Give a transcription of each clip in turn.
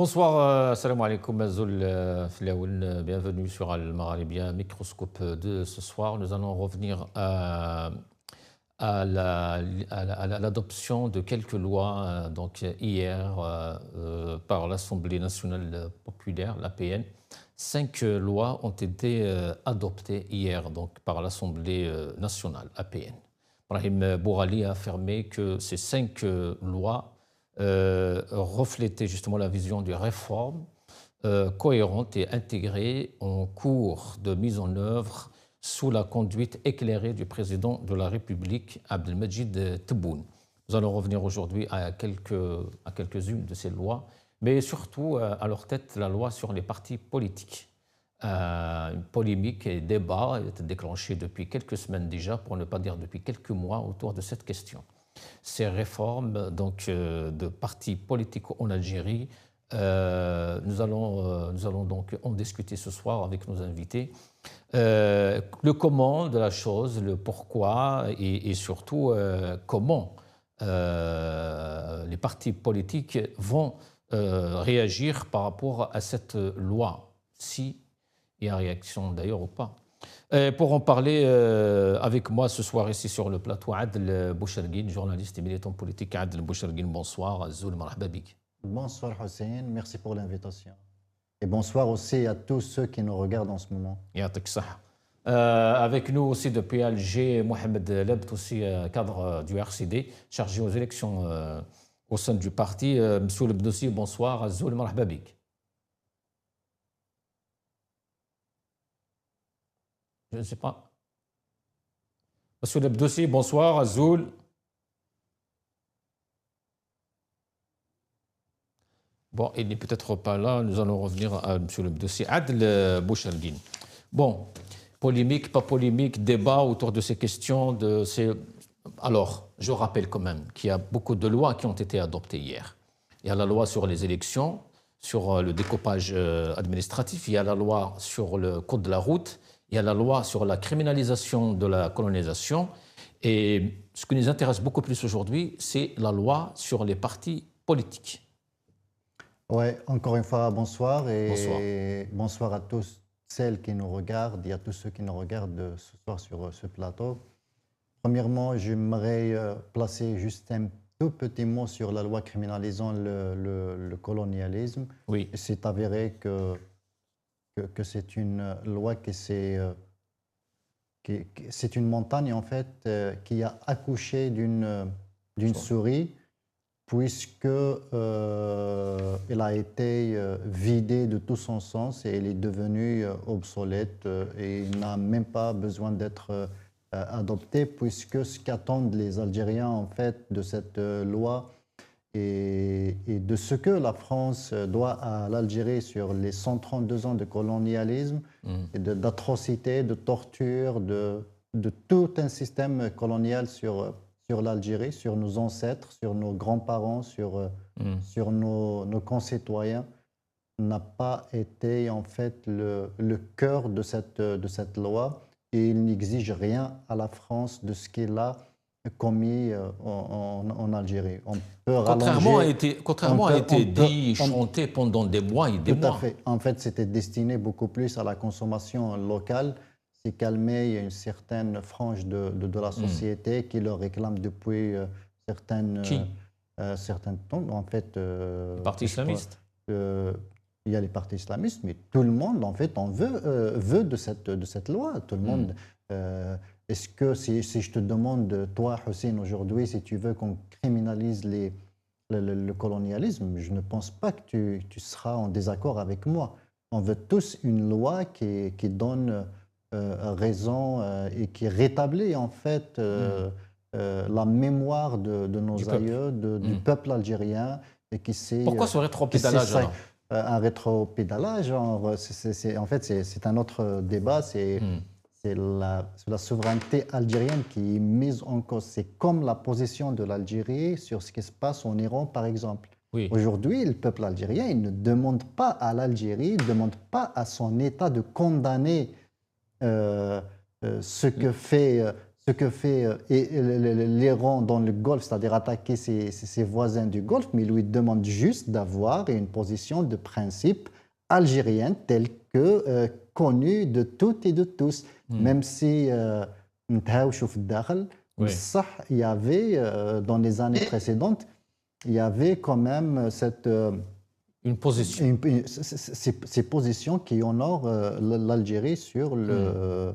Bonsoir, salam alaikum, Azoul Filaoun, bienvenue sur Al-Maghribia Microscope de ce soir. Nous allons revenir à l'adoption de quelques lois donc hier par l'Assemblée nationale populaire, l'APN. 5 lois ont été adoptées hier donc, par l'Assemblée nationale, APN. Brahim Bourali a affirmé que ces 5 lois reflétaient justement la vision de réforme cohérente et intégrée en cours de mise en œuvre sous la conduite éclairée du président de la République, Abdelmajid Tebboune. Nous allons revenir aujourd'hui à quelques-unes de ces lois, mais surtout à leur tête la loi sur les partis politiques. Une polémique et débat est déclenché depuis quelques semaines déjà, pour ne pas dire depuis quelques mois, autour de cette question. Ces réformes donc, de partis politiques en Algérie, nous allons donc en discuter ce soir avec nos invités. Le comment de la chose, le pourquoi et surtout comment les partis politiques vont réagir par rapport à cette loi, si il y a réaction d'ailleurs ou pas. Pour en parler avec moi ce soir ici sur le plateau, Adel Boucherguine, journaliste et militant politique. Adel Boucherguine, bonsoir. Azoul marhaba bik. Bonsoir Hussein, merci pour l'invitation. Et bonsoir aussi à tous ceux qui nous regardent en ce moment. Yatek sah. Avec nous aussi depuis Alger, Mohamed Lebt, aussi cadre du RCD, chargé aux élections au sein du parti. Monsieur Lebdoussi, bonsoir. Azoul marhaba bik. Je ne sais pas. Monsieur Lebdoussi, bonsoir. Azoul. Bon, il n'est peut-être pas là. Nous allons revenir à monsieur Lebdoussi. Adel Boucherguine. Bon, polémique, pas polémique, débat autour de ces questions. Alors, je rappelle quand même qu'il y a beaucoup de lois qui ont été adoptées hier. Il y a la loi sur les élections, sur le découpage administratif. Il y a la loi sur le code de la route. Il y a la loi sur la criminalisation de la colonisation. Et ce qui nous intéresse beaucoup plus aujourd'hui, c'est la loi sur les partis politiques. Oui, encore une fois, bonsoir et bonsoir à tous celles qui nous regardent et à tous ceux qui nous regardent ce soir sur ce plateau. Premièrement, j'aimerais placer juste un tout petit mot sur la loi criminalisant le colonialisme. Oui. C'est avéré que c'est une loi c'est une montagne en fait qui a accouché d'une souris, puisque elle a été vidée de tout son sens et elle est devenue obsolète et n'a même pas besoin d'être adoptée, puisque ce qu'attendent les Algériens en fait de cette loi et de ce que la France doit à l'Algérie sur les 132 ans de colonialisme, et d'atrocités, de torture, de tout un système colonial sur l'Algérie, sur nos ancêtres, sur nos grands-parents, sur nos concitoyens, n'a pas été en fait le cœur de cette loi, et il n'exige rien à la France de ce qu'elle a commis en Algérie. On peut contrairement a été dit, chanté pendant des mois et des mois. Tout à fait. En fait, c'était destiné beaucoup plus à la consommation locale. C'est calmé, il y a une certaine frange de la société qui le réclame depuis certaines temps. En fait, les partis islamistes. Il y a les partis islamistes, mais tout le monde, en fait, en veut de cette loi. Tout le monde. Est-ce que si je te demande, toi, Hussein, aujourd'hui, si tu veux qu'on criminalise le colonialisme, je ne pense pas que tu seras en désaccord avec moi. On veut tous une loi qui donne raison et qui rétablit, en fait, la mémoire de nos aïeux, du peuple algérien. Et pourquoi ce rétropédalage alors? Un rétropédalage, en fait, c'est un autre débat. C'est la souveraineté algérienne qui est mise en cause. C'est comme la position de l'Algérie sur ce qui se passe en Iran, par exemple. Oui. Aujourd'hui, le peuple algérien, il ne demande pas à l'Algérie, il ne demande pas à son État de condamner ce ce que fait l'Iran dans le Golfe, c'est-à-dire attaquer ses voisins du Golfe, mais il lui demande juste d'avoir une position de principe algérienne telle que connue de toutes et de tous, même si نتهاوشوا في الداخل. بصح il y avait dans les années précédentes, il y avait quand même une position, ces positions qui honorent l'Algérie sur le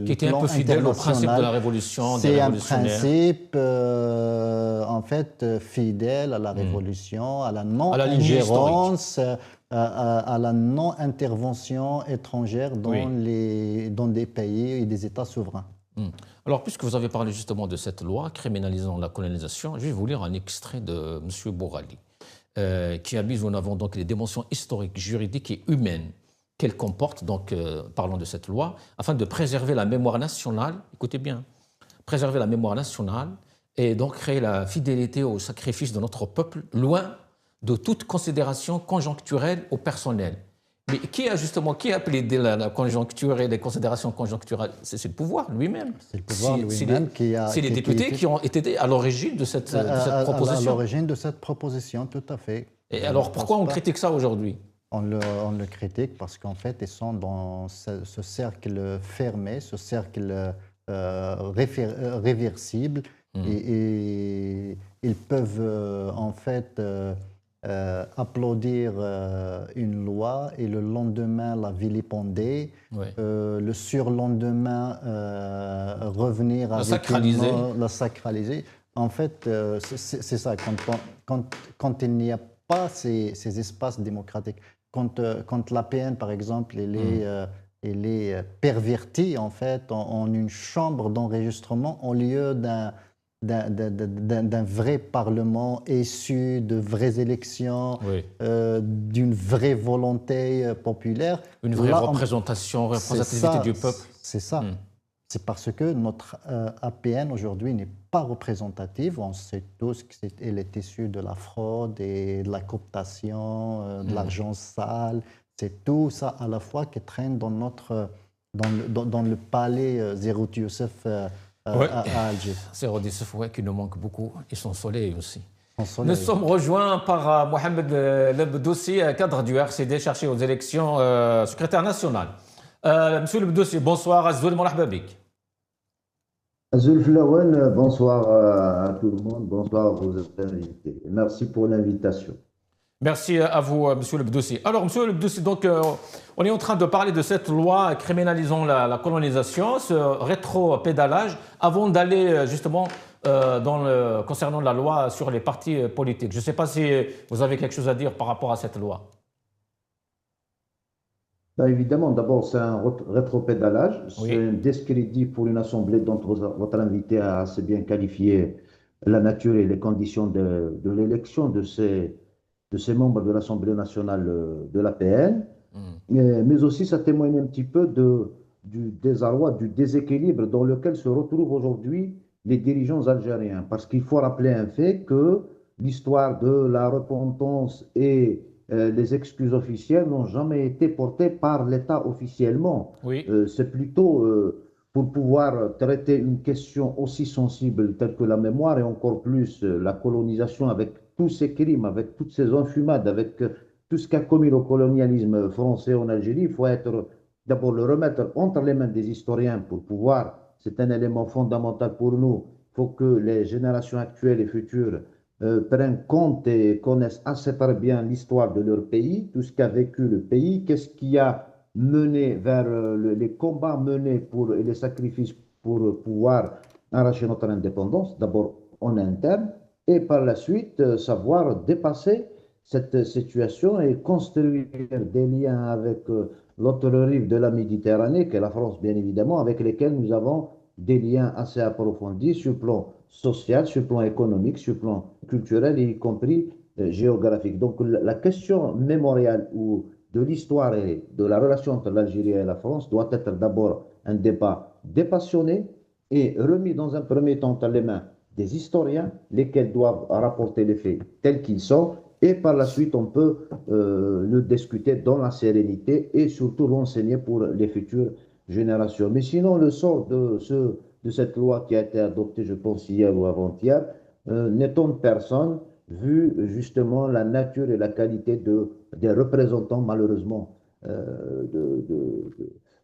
qui était un peu fidèle au principe de la révolution, des révolutionnaires. C'est un principe en fait fidèle à la révolution, à la non-ingérence, à la non-intervention étrangère dans des pays et des États souverains. Alors, puisque vous avez parlé justement de cette loi criminalisant la colonisation, je vais vous lire un extrait de M. Bourali, qui a mis en avant donc les dimensions historiques, juridiques et humaines qu'elle comporte, donc parlons de cette loi, afin de préserver la mémoire nationale, écoutez bien, préserver la mémoire nationale et donc créer la fidélité au sacrifice de notre peuple, loin de toute considération conjoncturelle ou personnelle. Mais qui a plaidé la conjoncture et les considérations conjoncturelles? C'est le pouvoir lui-même. C'est le pouvoir lui-même qui a... C'est les députés qui ont été à l'origine de cette proposition. À l'origine de cette proposition, tout à fait. Et alors pourquoi on critique ça aujourd'hui? On le critique parce qu'en fait, ils sont dans ce cercle fermé, ce cercle réversible, et ils peuvent en fait applaudir une loi et le lendemain la vilipender, le surlendemain revenir avec la sacraliser. En fait, c'est ça, quand il n'y a pas ces espaces démocratiques. Quand l'APN, par exemple, elle est pervertie en fait en une chambre d'enregistrement au lieu d'un vrai parlement issu de vraies élections, d'une vraie volonté populaire. Une vraie représentativité du peuple. C'est ça. C'est parce que notre APN aujourd'hui n'est pas représentative. On sait tous qu'elle est issue de la fraude et de la cooptation, de l'argent sale. C'est tout ça à la fois qui traîne dans le palais Zerout Youssef à Alger. Zerout Youssef, qui nous manque beaucoup, et son soleil aussi. Nous sommes rejoints par Mohamed Lebdoussi, cadre du RCD chargé aux élections, secrétaire national. Monsieur Lebdoussi, bonsoir. Azzoul Marhaba bik. Azul Flawen, bonsoir à tout le monde, bonsoir à vos invités. Merci pour l'invitation. Merci à vous, Monsieur Lebdoussi. Alors, Monsieur Lebdoussi, donc, on est en train de parler de cette loi criminalisant la colonisation, ce rétro-pédalage, avant d'aller justement concernant la loi sur les partis politiques. Je ne sais pas si vous avez quelque chose à dire par rapport à cette loi. Ben évidemment, d'abord, c'est un rétropédalage, c'est un discrédit pour une assemblée dont votre invité a assez bien qualifié la nature et les conditions de l'élection de ces membres de l'Assemblée nationale de l'APN, mais aussi ça témoigne un petit peu du désarroi, du déséquilibre dans lequel se retrouvent aujourd'hui les dirigeants algériens. Parce qu'il faut rappeler un fait que l'histoire de la repentance et les excuses officielles n'ont jamais été portées par l'État officiellement. C'est plutôt pour pouvoir traiter une question aussi sensible telle que la mémoire et encore plus la colonisation avec tous ces crimes, avec toutes ces enfumades, avec tout ce qu'a commis le colonialisme français en Algérie. Il faut d'abord le remettre entre les mains des historiens pour pouvoir, c'est un élément fondamental pour nous, il faut que les générations actuelles et futures prennent compte et connaissent assez très bien l'histoire de leur pays, tout ce qu'a vécu le pays, qu'est-ce qui a mené vers les combats menés et les sacrifices pour pouvoir arracher notre indépendance, d'abord en interne, et par la suite savoir dépasser cette situation et construire des liens avec l'autre rive de la Méditerranée, qui est la France bien évidemment, avec lesquels nous avons des liens assez approfondis sur le plan social, sur le plan économique, sur le plan culturel, y compris géographique. Donc la question mémoriale ou de l'histoire et de la relation entre l'Algérie et la France doit être d'abord un débat dépassionné et remis dans un premier temps dans les mains des historiens, lesquels doivent rapporter les faits tels qu'ils sont, et par la suite on peut le discuter dans la sérénité et surtout l'enseigner pour les futures générations. Mais sinon, le sort de ce de cette loi qui a été adoptée, je pense, hier ou avant-hier, n'étant personne, vu justement la nature et la qualité des représentants, malheureusement,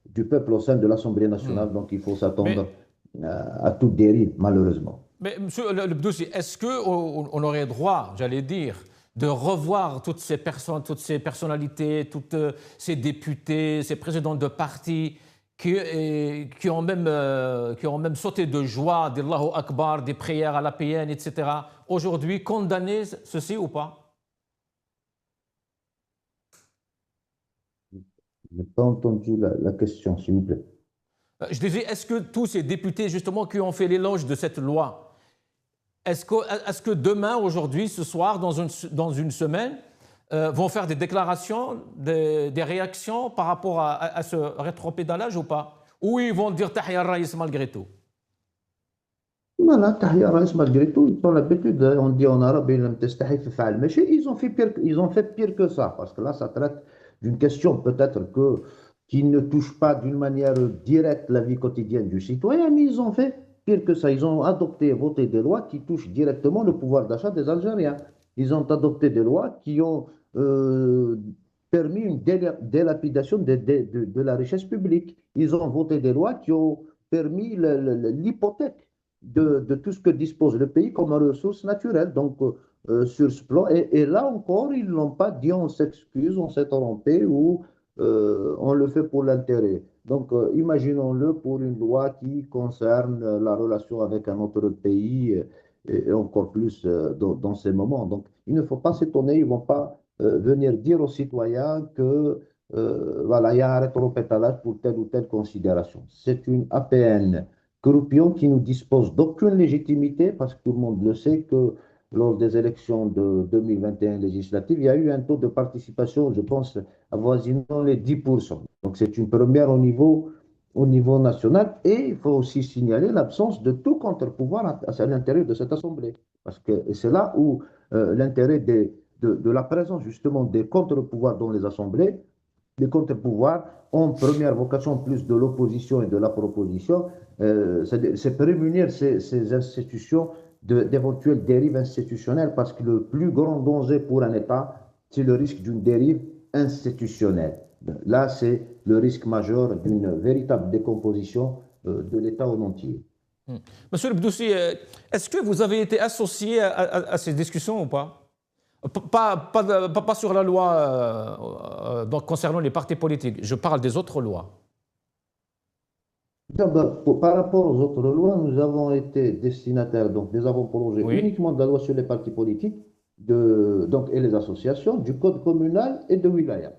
du peuple au sein de l'Assemblée nationale. Donc, il faut s'attendre à toute dérive, malheureusement. Mais monsieur le Bdoussi, est-ce qu'on aurait droit, j'allais dire, de revoir toutes ces personnes, toutes ces personnalités, toutes ces députés, ces présidents de partis qui ont même sauté de joie, d'Allahu Akbar, des prières à la PN, etc. Aujourd'hui, condamner ceci ou pas? Je n'ai pas entendu la question, s'il vous plaît. Je disais, est-ce que tous ces députés, justement, qui ont fait l'éloge de cette loi, est-ce que demain, aujourd'hui, ce soir, dans une semaine, vont faire des déclarations, des réactions par rapport à ce rétropédalage ou pas? Ou ils vont dire Tahya Raïs malgré tout? Voilà, Tahya Raïs malgré tout, ils ont l'habitude, on dit en arabe, ils ont fait pire que ça, parce que là, ça traite d'une question peut-être qui ne touche pas d'une manière directe la vie quotidienne du citoyen, mais ils ont fait pire que ça. Ils ont adopté, voté des lois qui touchent directement le pouvoir d'achat des Algériens. Ils ont adopté des lois qui ont permis une délapidation de la richesse publique. Ils ont voté des lois qui ont permis l'hypothèque de tout ce que dispose le pays comme ressources naturelles. Donc, sur ce plan, et là encore, ils ne l'ont pas dit, on s'excuse, on s'est trompé ou on le fait pour l'intérêt. Donc, imaginons-le pour une loi qui concerne la relation avec un autre pays et encore plus dans ces moments. Donc, il ne faut pas s'étonner, ils ne vont pas venir dire aux citoyens que voilà, il y a un rétropédalage pour telle ou telle considération. C'est une APN croupion qui ne dispose d'aucune légitimité parce que tout le monde le sait que lors des élections de 2021 législatives, il y a eu un taux de participation, je pense, avoisinant les 10%. Donc c'est une première au niveau national. Et il faut aussi signaler l'absence de tout contre-pouvoir à l'intérieur de cette Assemblée. Parce que c'est là où l'intérêt de la présence justement des contre-pouvoirs dans les assemblées, les contre-pouvoirs ont première vocation plus de l'opposition et de la proposition, c'est prémunir ces institutions d'éventuelles dérives institutionnelles parce que le plus grand danger pour un État, c'est le risque d'une dérive institutionnelle. Là, c'est le risque majeur d'une véritable décomposition de l'État en entier. Monsieur le Bdoussi, est-ce que vous avez été associé à ces discussions ou pas? Pas sur la loi donc concernant les partis politiques, je parle des autres lois. Par rapport aux autres lois, nous avons été destinataires donc, des avant-projets uniquement de la loi sur les partis politiques et les associations, du code communal et de Wilaya.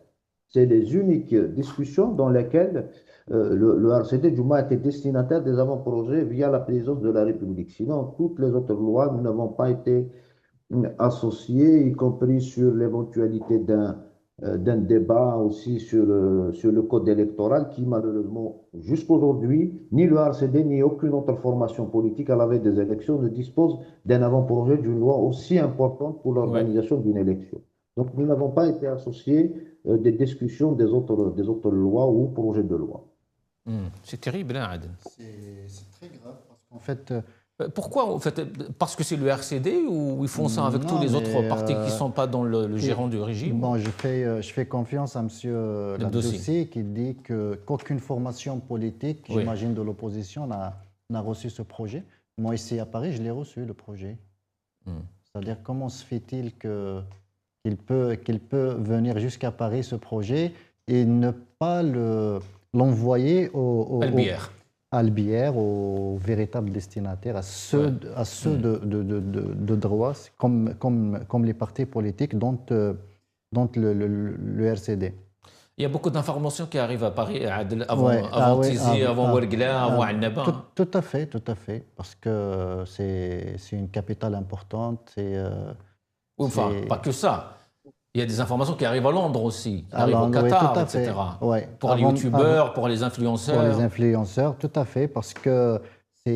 C'est les uniques discussions dans lesquelles le RCD du moins a été destinataire des avant-projets via la présidence de la République. Sinon, toutes les autres lois, nous n'avons pas été associés, y compris sur l'éventualité d'un débat aussi sur le code électoral qui, malheureusement, jusqu'aujourd'hui, ni le RCD ni aucune autre formation politique à la veille des élections ne dispose d'un avant-projet d'une loi aussi importante pour l'organisation d'une élection. Donc, nous n'avons pas été associés des discussions des autres lois ou projets de loi. C'est terrible, hein, Adel? C'est très grave parce qu'en fait... Pourquoi en fait? Parce que c'est le RCD ou ils font ça avec tous les autres partis qui ne sont pas dans le gérant du régime? Bon, je fais confiance à M. Labdoussi qui dit qu'aucune formation politique, j'imagine de l'opposition, n'a reçu ce projet. Moi, ici à Paris, je l'ai reçu, le projet. C'est-à-dire, comment se fait-il qu'il peut venir jusqu'à Paris, ce projet, et ne pas l'envoyer à Albière, aux véritables destinataires, à ceux de droit, comme les partis politiques dont le RCD. Il y a beaucoup d'informations qui arrivent à Paris avant Tizi, avant Ouargla, avant Annaba. Tout à fait, parce que c'est une capitale importante. Enfin, pas que ça. Il y a des informations qui arrivent à Londres aussi, qui arrivent au Qatar, etc. Pour les youtubeurs, pour les influenceurs. Pour les influenceurs, tout à fait, parce que c'est...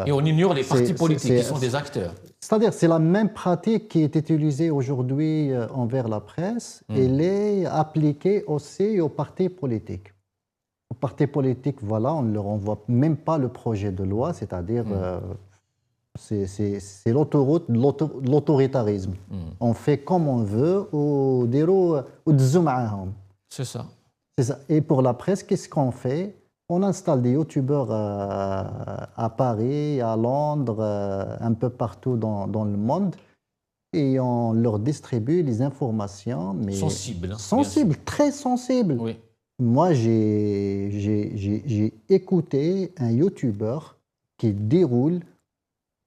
Et on ignore les partis politiques qui sont des acteurs. C'est-à-dire, c'est la même pratique qui est utilisée aujourd'hui envers la presse, elle est appliquée aussi aux partis politiques. partis politiques, voilà, on ne leur envoie même pas le projet de loi, c'est-à-dire c'est l'autoroute de l'autoritarisme. On fait comme on veut, C'est ça. c'est ça. Et pour la presse, qu'est-ce qu'on fait? On installe des youtubeurs à Paris, à Londres, un peu partout dans le monde, et on leur distribue les informations, mais Sensibles. sensibles, très sensibles. Oui. Moi, j'ai écouté un youtubeur qui déroule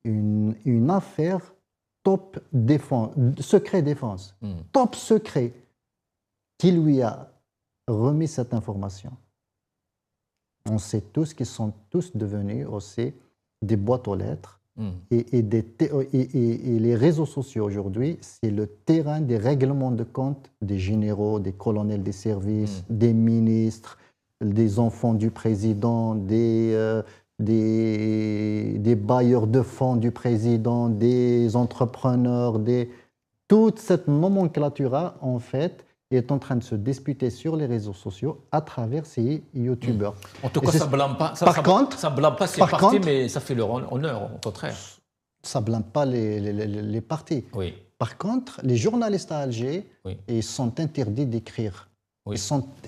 une affaire top défense, secret défense, top secret, qui lui a remis cette information. On sait tous qu'ils sont tous devenus aussi des boîtes aux lettres. Et les réseaux sociaux aujourd'hui, c'est le terrain des règlements de compte des généraux, des colonels des services, des ministres, des enfants du président, des bailleurs de fonds du président, des entrepreneurs, toute cette nomenclature, en fait, est en train de se disputer sur les réseaux sociaux à travers ces youtubeurs. En tout cas, ça ne blâme pas. Ça blâme pas ces partis, mais ça fait leur honneur, au contraire. Ça ne blâme pas les partis. Oui. Par contre, les journalistes à Alger, ils sont interdits d'écrire. Oui.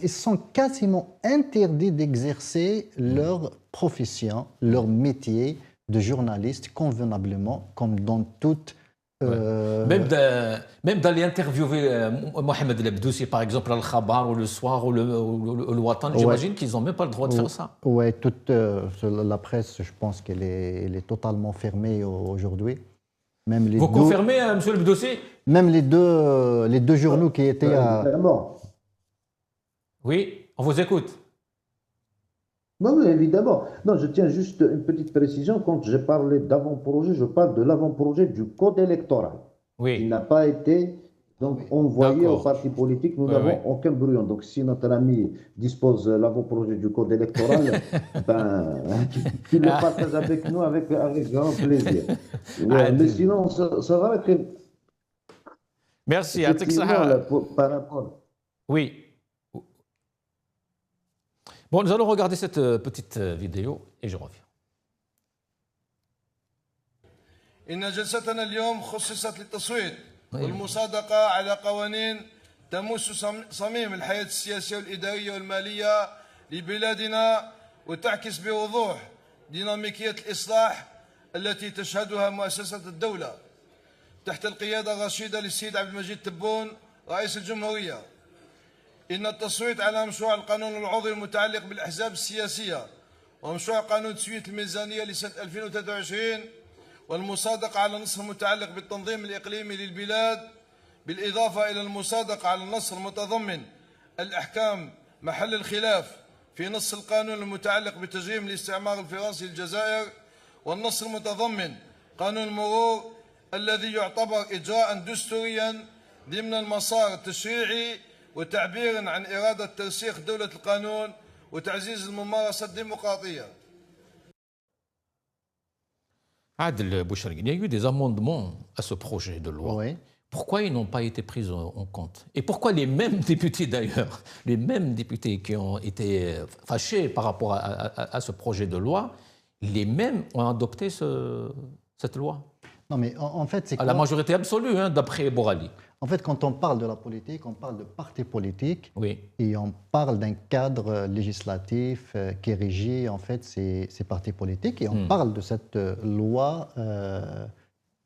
Ils sont quasiment interdits d'exercer leur profession, leur métier de journaliste convenablement, comme dans toute... Même d'aller interviewer Mohamed El Abdoussi, par exemple, à Al-Khabar, ou le Soir, ou le Watan, j'imagine qu'ils n'ont même pas le droit de faire ça. Oui, toute la presse, je pense qu'elle est totalement fermée aujourd'hui. Vous confirmez, M. El Abdoussi? Même les deux journaux qui étaient à... Oui, on vous écoute. Oui, évidemment. Non, je tiens juste une petite précision. Quand j'ai parlé d'avant-projet, je parle de l'avant-projet du code électoral. Oui. Il n'a pas été envoyé aux partis politiques. Nous n'avons aucun brouillon. Donc, si notre ami dispose de l'avant-projet du code électoral, qu'il le partage avec nous avec grand plaisir. Mais sinon, ça va être... Merci. Par rapport... Oui. Bon, nous allons regarder cette petite vidéo et je reviens. إن جلستنا اليوم خصصت للتصويت والمصادقة على قوانين تمس صميم الحياة السياسية والإدارية والمالية لبلادنا وتعكس بوضوح ديناميكية الإصلاح التي تشهدها مؤسسة الدولة تحت القيادة الرشيدة للسيد عبد المجيد تبون رئيس الجمهورية. إن التصويت على مشروع القانون العضوي المتعلق بالأحزاب السياسية ومشروع قانون تسوية الميزانية لسنة 2023 والمصادقة على النص المتعلق بالتنظيم الإقليمي للبلاد بالإضافة إلى المصادقة على النص المتضمن الأحكام محل الخلاف في نص القانون المتعلق بتجريم الاستعمار الفرنسي للجزائر والنص المتضمن قانون المرور الذي يعتبر إجراء دستوريا ضمن المسار التشريعي وتعبير عن إرادة ترسيخ دولة القانون وتعزيز الممارسة الديمقراطية. Adel Bouchari, il y a eu des amendements à ce projet de loi. Oui. Pourquoi ils n'ont pas été pris en compte? Et pourquoi les mêmes députés d'ailleurs, les mêmes députés qui ont été fâchés par rapport à ce projet de loi, les mêmes ont adopté cette loi? Non, mais en fait, c'est quoi? À la majorité absolue, hein, d'après Bourali. En fait, quand on parle de la politique, on parle de partis politiques, oui. Et on parle d'un cadre législatif qui régit en fait ces partis politiques, et on parle de cette loi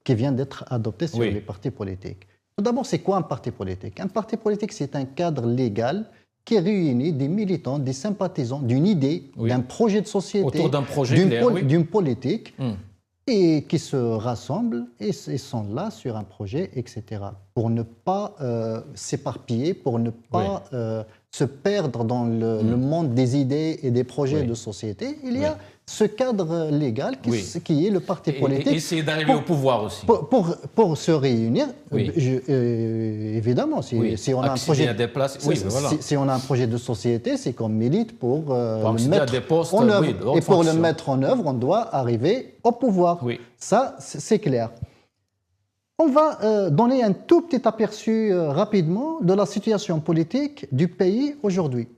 qui vient d'être adoptée sur les partis politiques. Tout d'abord, c'est quoi un parti politique? Un parti politique, c'est un cadre légal qui réunit des militants, des sympathisants d'une idée, d'un projet de société, autour d'un projet d'une politique. Et qui se rassemblent et sont là sur un projet, etc. Pour ne pas s'éparpiller, pour ne pas se perdre dans le monde des idées et des projets de société. Il y a ce cadre légal qui est le parti politique. Et essayer d'arriver au pouvoir aussi. Pour se réunir, évidemment, si on a un projet, si on a un projet de société, c'est qu'on milite pour le mettre en œuvre. Et pour le mettre en œuvre, on doit arriver au pouvoir. Ça, c'est clair. On va donner un tout petit aperçu rapidement de la situation politique du pays aujourd'hui.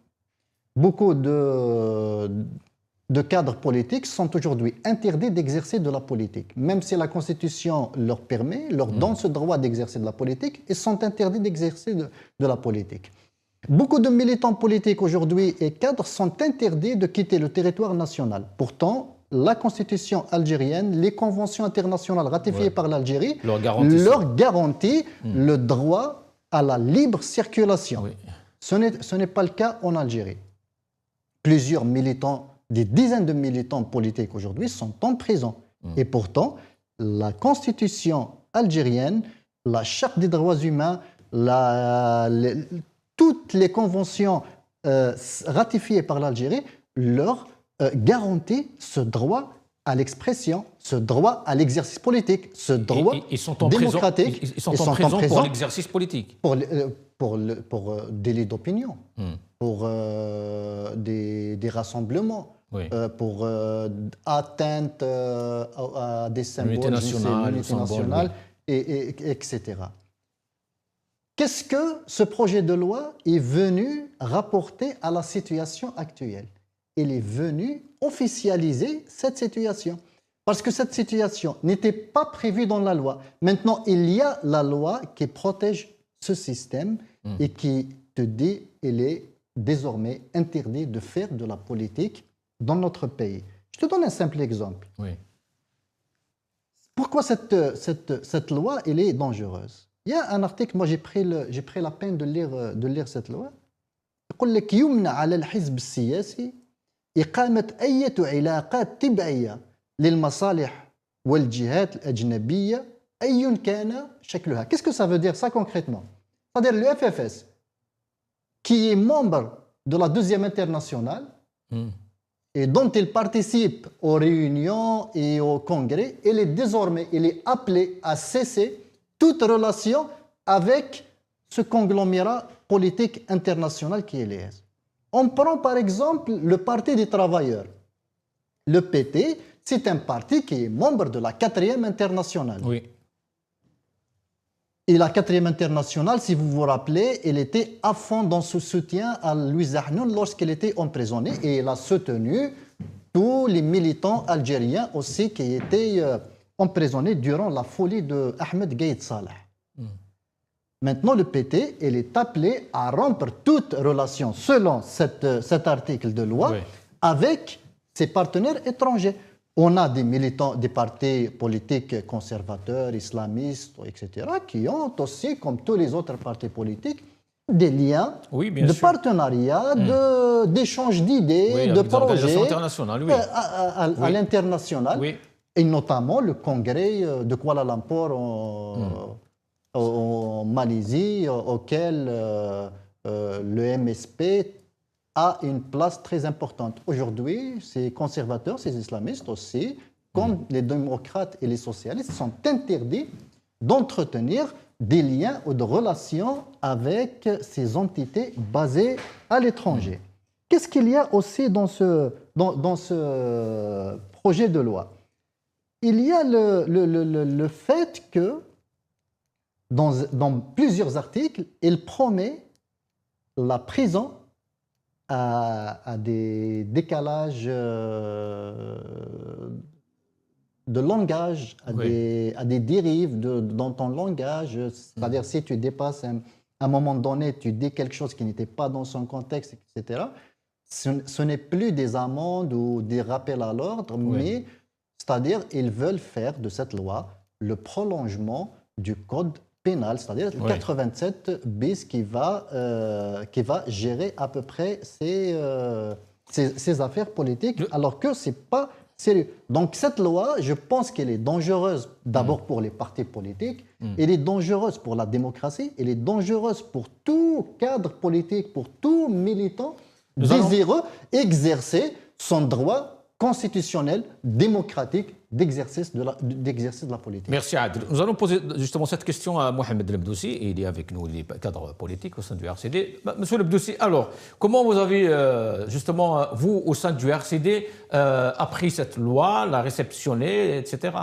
beaucoup de cadres politiques sont aujourd'hui interdits d'exercer de la politique. Même si la Constitution leur permet, leur donne ce droit d'exercer de la politique, ils sont interdits d'exercer de la politique. Beaucoup de militants politiques aujourd'hui et cadres sont interdits de quitter le territoire national. Pourtant, la Constitution algérienne, les conventions internationales ratifiées par l'Algérie leur garantit le droit à la libre circulation. Oui. Ce n'est pas le cas en Algérie. Plusieurs militants, des dizaines de militants politiques aujourd'hui sont en prison. Et pourtant, la Constitution algérienne, la Charte des droits humains, toutes les conventions ratifiées par l'Algérie leur garantit ce droit à l'expression, ce droit à l'exercice politique, ce droit démocratique. Ils sont en prison pour l'exercice politique. Pour délit d'opinion, pour des rassemblements, oui. Pour atteinte à des symboles, l'unité nationale, oui. Etc. Qu'est-ce que ce projet de loi est venu rapporter à la situation actuelle? Il est venu officialiser cette situation. Parce que cette situation n'était pas prévue dans la loi. Maintenant, il y a la loi qui protège ce système et qui te dit qu'il est désormais interdit de faire de la politique dans notre pays. Je te donne un simple exemple. Oui. Pourquoi cette loi elle est dangereuse? Il y a un article, moi j'ai pris la peine de lire cette loi. يقول لك يمنع على الحزب السياسي إقامة أي علاقات تبعية للمصالح والجهات الأجنبية أي كان شكلها. Qu'est-ce que ça veut dire ça concrètement? C'est-à-dire le FFS, qui est membre de la deuxième internationale et dont il participe aux réunions et aux congrès, il est appelé à cesser toute relation avec ce conglomérat politique international qui est l'ES. On prend par exemple le Parti des travailleurs. Le PT, c'est un parti qui est membre de la 4e internationale. Oui. Et la 4e internationale, si vous vous rappelez, elle était à fond dans ce soutien à Louis Ahnoun lorsqu'il était emprisonné et elle a soutenu tous les militants algériens aussi qui étaient emprisonnés durant la folie de Ahmed Gaïd Salah. Maintenant, le PT, il est appelé à rompre toute relation, selon cet article de loi, oui. avec ses partenaires étrangers. On a des militants des partis politiques conservateurs, islamistes, etc., qui ont aussi, comme tous les autres partis politiques, des liens de partenariat, d'échange d'idées, oui, de projets oui. à l'international, oui. et notamment le congrès de Kuala Lumpur en Malaisie, auquel le MSP a une place très importante. Aujourd'hui, ces conservateurs, ces islamistes aussi, comme les démocrates et les socialistes, sont interdits d'entretenir des liens ou de relations avec ces entités basées à l'étranger. Qu'est-ce qu'il y a aussi dans ce projet de loi? Il y a le fait que dans plusieurs articles, il promet la prison à des décalages de langage, à des dérives dans ton langage. C'est-à-dire, si tu dépasses à un moment donné, tu dis quelque chose qui n'était pas dans son contexte, etc. Ce n'est plus des amendes ou des rappels à l'ordre, mais c'est-à-dire, ils veulent faire de cette loi le prolongement du code pénal, c'est-à-dire le 87 bis qui va gérer à peu près ces affaires politiques, alors que ce n'est pas sérieux. Donc cette loi, je pense qu'elle est dangereuse d'abord pour les partis politiques, elle est dangereuse pour la démocratie, elle est dangereuse pour tout cadre politique, pour tout militant désireux exercer son droit constitutionnel, démocratique d'exercice de la politique. Merci Adel. Nous allons poser justement cette question à Mohamed Lebdoussi, et il est avec nous, il est cadre politique au sein du RCD. Monsieur Lebdoussi, alors, comment vous avez justement, vous, au sein du RCD, appris cette loi, la réceptionné, etc.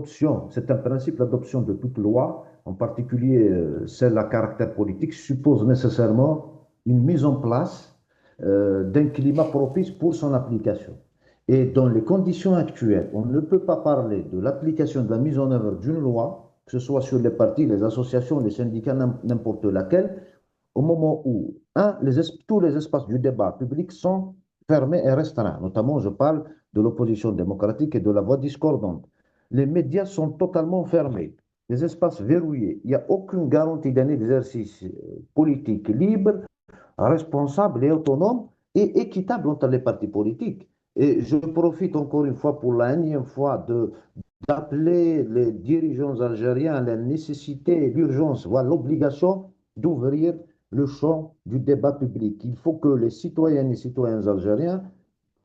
C'est un principe, l'adoption de toute loi en particulier celle à caractère politique, suppose nécessairement une mise en place d'un climat propice pour son application. Et dans les conditions actuelles, on ne peut pas parler de l'application de la mise en œuvre d'une loi, que ce soit sur les partis, les associations, les syndicats, n'importe laquelle, au moment où, tous les espaces du débat public sont fermés et restreints. Notamment, je parle de l'opposition démocratique et de la voix discordante. Les médias sont totalement fermés, les espaces verrouillés. Il n'y a aucune garantie d'un exercice politique libre, responsable et autonome et équitable entre les partis politiques. Et je profite encore une fois pour la énième fois d'appeler les dirigeants algériens à la nécessité, l'urgence, voire l'obligation d'ouvrir le champ du débat public. Il faut que les citoyennes et citoyens algériens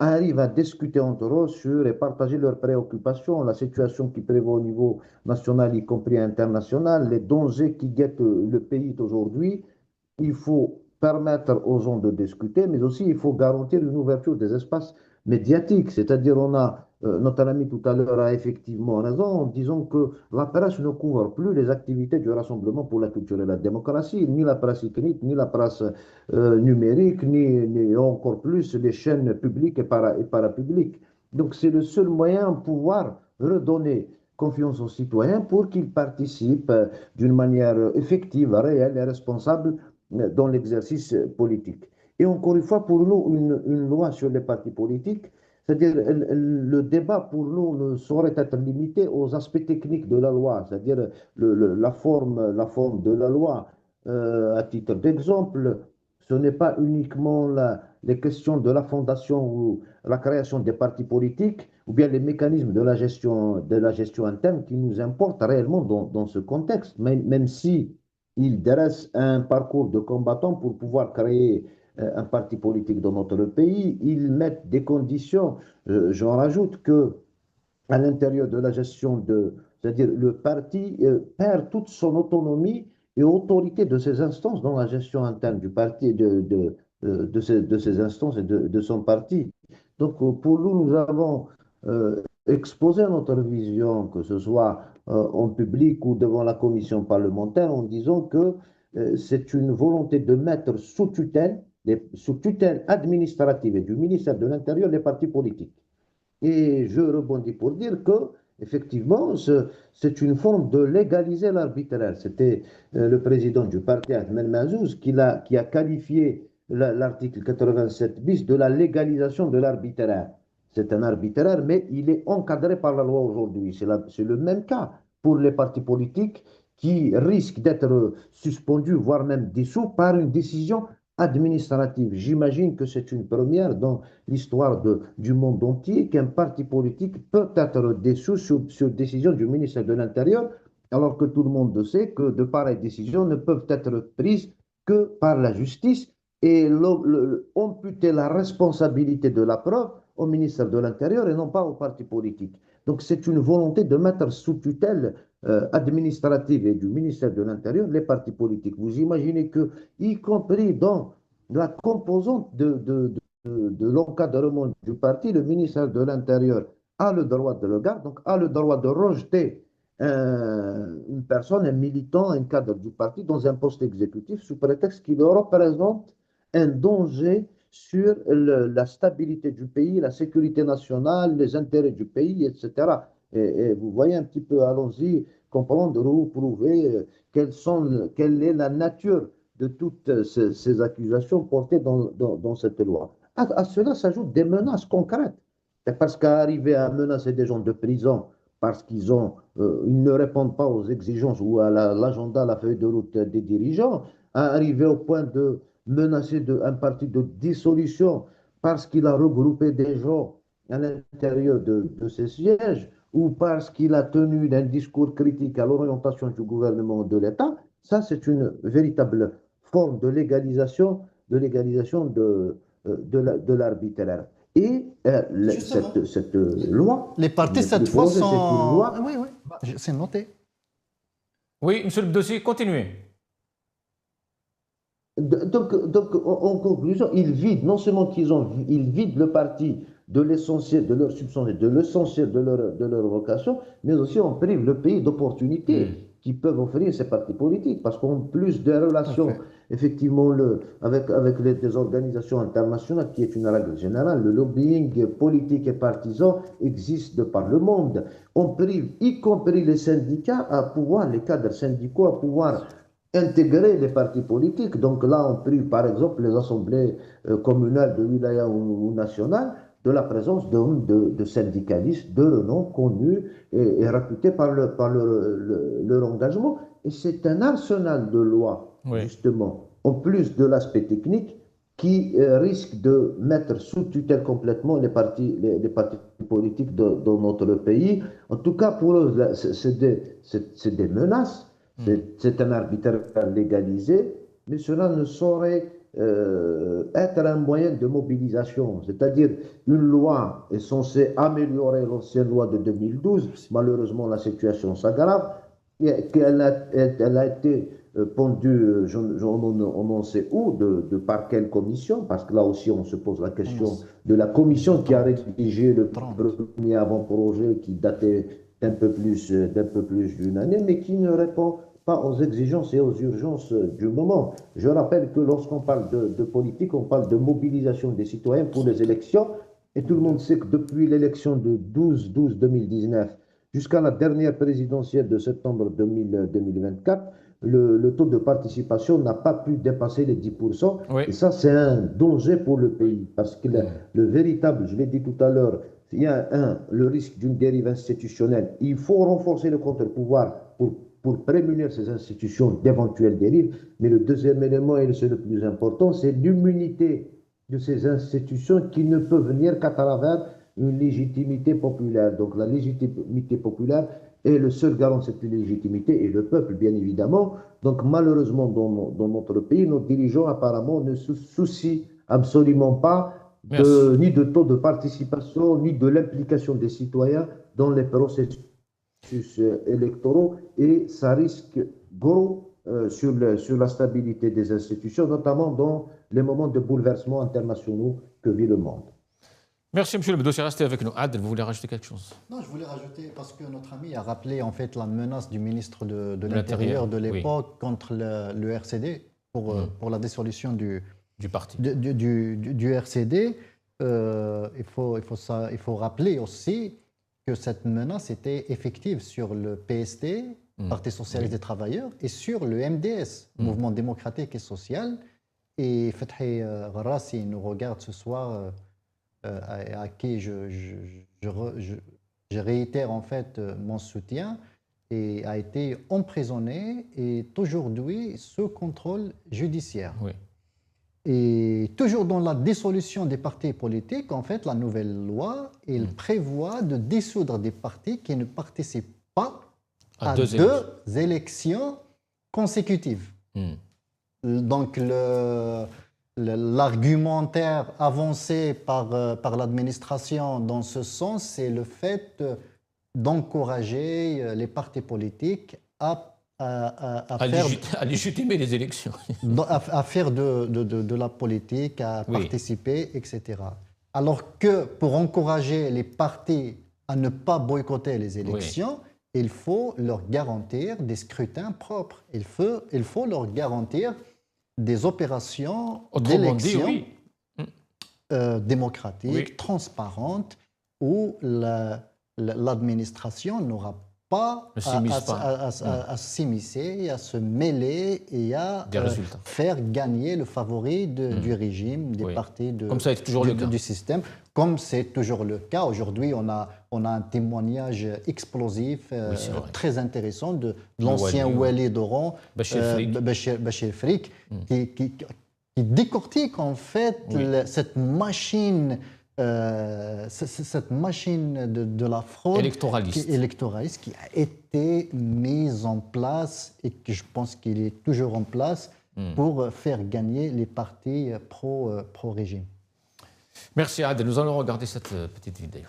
arrivent à discuter entre eux sur et partager leurs préoccupations, la situation qui prévaut au niveau national, y compris international, les dangers qui guettent le pays aujourd'hui. Il faut permettre aux gens de discuter, mais aussi il faut garantir une ouverture des espaces médiatiques. C'est-à-dire, notre ami tout à l'heure a effectivement raison en disant que la presse ne couvre plus les activités du Rassemblement pour la culture et la démocratie, ni la presse écrite, ni la presse numérique, ni encore plus les chaînes publiques et parapubliques. Donc, c'est le seul moyen de pouvoir redonner confiance aux citoyens pour qu'ils participent d'une manière effective, réelle et responsable dans l'exercice politique. Et encore une fois, pour nous, une loi sur les partis politiques, c'est-à-dire le débat pour nous ne saurait être limité aux aspects techniques de la loi, c'est-à-dire la forme de la loi. À titre d'exemple, ce n'est pas uniquement les questions de la fondation ou la création des partis politiques, ou bien les mécanismes de la gestion interne qui nous importent réellement dans ce contexte, même si ils dressent un parcours de combattant pour pouvoir créer un parti politique dans notre pays. Ils mettent des conditions. J'en rajoute que à l'intérieur de la gestion c'est-à-dire le parti perd toute son autonomie et autorité de ses instances dans la gestion interne du parti, de ses instances et de son parti. Donc pour nous, nous avons exposé notre vision, que ce soit en public ou devant la commission parlementaire, en disant que c'est une volonté de mettre sous tutelle administrative et du ministère de l'Intérieur les partis politiques. Et je rebondis pour dire que, effectivement, c'est une forme de légaliser l'arbitraire. C'était le président du parti, Ahmed Mazouz, qui a qualifié l'article 87 bis de la légalisation de l'arbitraire. C'est un arbitraire, mais il est encadré par la loi aujourd'hui. C'est le même cas pour les partis politiques qui risquent d'être suspendus, voire même dissous, par une décision administrative. J'imagine que c'est une première dans l'histoire du monde entier qu'un parti politique peut être dissous sur décision du ministère de l'Intérieur, alors que tout le monde sait que de pareilles décisions ne peuvent être prises que par la justice et amputer la responsabilité de la preuve au ministère de l'Intérieur et non pas au parti politique. Donc c'est une volonté de mettre sous tutelle administrative et du ministère de l'Intérieur les partis politiques. Vous imaginez que, y compris dans la composante de l'encadrement du parti, le ministère de l'Intérieur a le droit de le garder, donc a le droit de rejeter une personne, un militant, un cadre du parti dans un poste exécutif sous prétexte qu'il représente un danger sur la stabilité du pays, la sécurité nationale, les intérêts du pays, etc. Et vous voyez un petit peu, allons-y, comprendre ou prouver quelle est la nature de toutes ces accusations portées dans cette loi. À cela s'ajoutent des menaces concrètes. Parce qu'arriver à menacer des gens de prison parce qu'ils ne répondent pas aux exigences ou à l'agenda, à la feuille de route des dirigeants, arriver au point de menacer un parti de dissolution parce qu'il a regroupé des gens à l'intérieur de ses sièges ou parce qu'il a tenu un discours critique à l'orientation du gouvernement de l'État, ça c'est une véritable forme de légalisation de l'arbitraire. Et cette loi... Les partis, cette fois, sont... Oui, oui, c'est noté. Oui, M. le dossier, continuez. Donc, en conclusion, non seulement ils vident le parti de l'essentiel de leur substance et de l'essentiel de leur vocation, mais aussi on prive le pays d'opportunités qui peuvent offrir ces partis politiques, parce qu'en plus des relations, effectivement, avec des organisations internationales, qui est une règle générale, le lobbying politique et partisan existe de par le monde. On prive, y compris les syndicats, les cadres syndicaux, à pouvoir intégrer les partis politiques. Donc là, on prive, par exemple, les assemblées communales de wilaya ou nationales de la présence de syndicalistes de renom connus et réputés par leur engagement. Et c'est un arsenal de lois, justement, en plus de l'aspect technique, qui risque de mettre sous tutelle complètement les partis politiques dans notre pays. En tout cas, pour eux, c'est des menaces, c'est un arbitraire légalisé, mais cela ne saurait être un moyen de mobilisation. C'est-à-dire, une loi est censée améliorer l'ancienne loi de 2012. Malheureusement, la situation s'aggrave. Elle a été pendue, on n'en sait où, par quelle commission, parce que là aussi, on se pose la question de la commission qui a rédigé le premier avant-projet qui datait d'un peu plus d'une année, mais qui ne répond pas aux exigences et aux urgences du moment. Je rappelle que lorsqu'on parle de politique, on parle de mobilisation des citoyens pour les élections, et tout le monde sait que depuis l'élection de 12-12-2019 jusqu'à la dernière présidentielle de septembre 2024, le taux de participation n'a pas pu dépasser les 10%. Et ça, c'est un danger pour le pays, parce que le véritable, je l'ai dit tout à l'heure, il y a le risque d'une dérive institutionnelle. Il faut renforcer le contre-pouvoir pour prémunir ces institutions d'éventuelles dérives. Mais le deuxième élément, et c'est le plus important, c'est l'immunité de ces institutions qui ne peut venir qu'à travers une légitimité populaire. Donc la légitimité populaire est le seul garant de cette légitimité, et le peuple, bien évidemment. Donc malheureusement, dans notre pays, nos dirigeants apparemment ne se soucient absolument pas ni de taux de participation, ni de l'implication des citoyens dans les processus électoraux, et ça risque gros sur la stabilité des institutions, notamment dans les moments de bouleversements internationaux que vit le monde. Merci, monsieur le dossier. Restez avec nous. Adel, vous voulez rajouter quelque chose? Non, je voulais rajouter, parce que notre ami a rappelé en fait la menace du ministre de l'Intérieur de l'époque contre le RCD pour la dissolution du parti. Du RCD. Il faut rappeler aussi que cette menace était effective sur le PST, Parti Socialiste des Travailleurs, et sur le MDS, Mouvement démocratique et social. Et Fethi Gharassi nous regarde ce soir, à qui je réitère en fait mon soutien, et a été emprisonné et est aujourd'hui sous contrôle judiciaire. Et toujours dans la dissolution des partis politiques, en fait, la nouvelle loi, elle prévoit de dissoudre des partis qui ne participent pas à deux élections consécutives. Donc, l'argumentaire avancé par l'administration dans ce sens, c'est le fait d'encourager les partis politiques à légitimer les élections. à faire de la politique, à participer, etc. Alors que pour encourager les partis à ne pas boycotter les élections, il faut leur garantir des scrutins propres. Il faut leur garantir des opérations d'élection démocratiques, transparentes, où l'administration n'aura pas à s'immiscer, à se mêler et à faire gagner le favori du régime, des partis du système, comme c'est toujours le cas. Aujourd'hui, on a un témoignage explosif, très intéressant de l'ancien Wali d'Oran, Bachir Frik, qui décortique en fait cette machine de la fraude électoraliste qui a été mise en place, et que je pense qu'il est toujours en place pour faire gagner les partis pro-régime. Merci Adel. Nous allons regarder cette petite vidéo.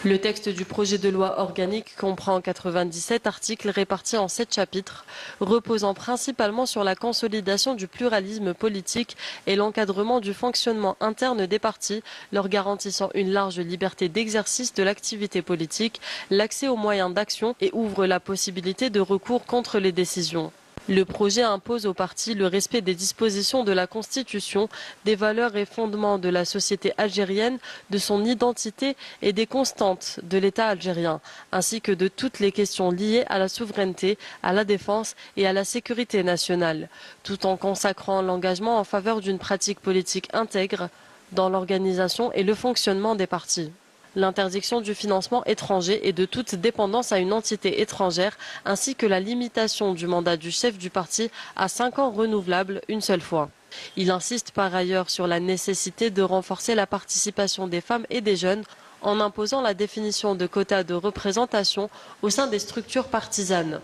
Le texte du projet de loi organique comprend 97 articles répartis en 7 chapitres, reposant principalement sur la consolidation du pluralisme politique et l'encadrement du fonctionnement interne des partis, leur garantissant une large liberté d'exercice de l'activité politique, l'accès aux moyens d'action et ouvre la possibilité de recours contre les décisions. Le projet impose aux partis le respect des dispositions de la Constitution, des valeurs et fondements de la société algérienne, de son identité et des constantes de l'État algérien, ainsi que de toutes les questions liées à la souveraineté, à la défense et à la sécurité nationale, tout en consacrant l'engagement en faveur d'une pratique politique intègre dans l'organisation et le fonctionnement des partis. L'interdiction du financement étranger et de toute dépendance à une entité étrangère, ainsi que la limitation du mandat du chef du parti à 5 ans renouvelables une seule fois. Il insiste par ailleurs sur la nécessité de renforcer la participation des femmes et des jeunes en imposant la définition de quotas de représentation au sein des structures partisanes.